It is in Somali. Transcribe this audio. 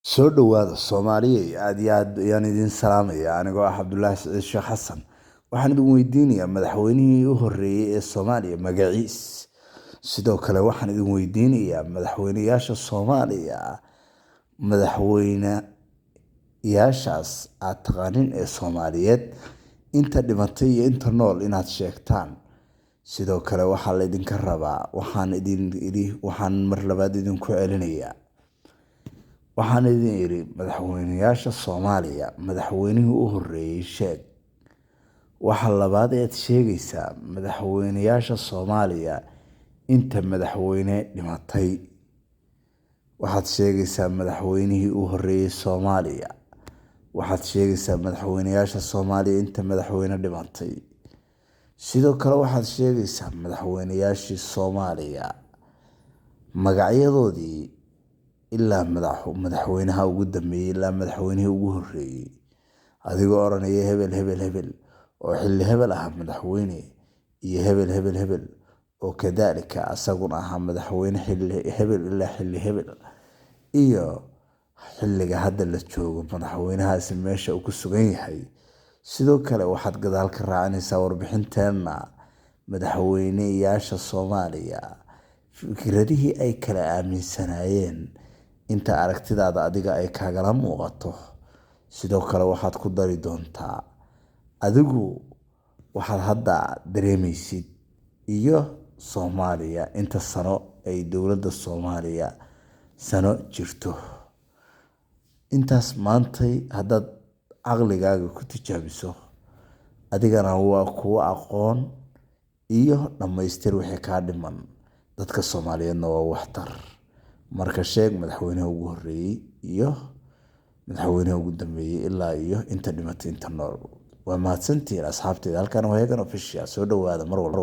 Soo dhawaada Soomaaliya aad iyo aad ayaan idin salaamaya anigoo ah Cabdullaahi Siciid Sheekh Xasan. Waxaan idin weydiinayaa madaxweynihii u horreeyay ee Soomaaliya magaciis. Sidoo kale waxaan idin weydiinayaa madaxweynayaasha Soomaaliya madaxweynayaashaas aad taqaanin ee Soomaaliyeed inta dhimatay iyo inta nool inaad sheegtaan. Sidoo kale waxaa la idinka rabaa waxaan mar labaad idinku celinayaa. Waxaan idin iri madaxweynayaasha Soomaaliya madaxweynihii u horreeyay sheeg. Waxa labaad ee aad sheegaysaa madaxweynayaasha Soomaaliya inta madaxweyne dhimatay. Waxaad sheegaysaa madaxweynihii u horreeyay Soomaaliya. Waxaad sheegaysaa madaxweynayaasha Soomaaliya inta madaxweyne dhimatay. Sidoo kale waxaad sheegaysaa madaxweynayaashii Soomaaliya magacyadoodii ilaa madaxweynaha ugu dambeeyay ilaa madaxweynihii ugu horreeyay. Adigoo oranaya hebel hebel hebel oo xilli hebel ah madaxweyne iyo hebel hebel hebel oo kadaalika asaguna ahaa madaxweyne xilli hebel ilaa xilli hebel iyo xilliga hadda la joogo madaxweynahaasi meesha uu ku sugan yahay. Sidoo kale waxaad gadaal ka raacinaysaa warbixinteenna madaxweynayaasha Soomaaliya fikradihii ay kala aaminsanaayeen inta aragtidaada adiga ay kaagala muuqato. Sidoo kale waxaad ku dari doontaa adigu waxaad hadda dareemaysid iyo Soomaaliya inta sano ay dowladda Soomaaliya sano jirto. Intaas maantay haddaad caqligaaga ku tijaabiso adigana waa kuwo aqoon iyo dhammaystir wixii kaa dhiman. Dadka Soomaaliyeedna waa waxtar. Marka sheeg madaxweynaha ugu horreeyay iyo madaxweynaha ugu dambeeyay ilaa iyo inta dhimatay inta nool. Waa mahadsantihiin asxaabtayda. Halkan waa Hegan Official. Soo dhawaada mar walba.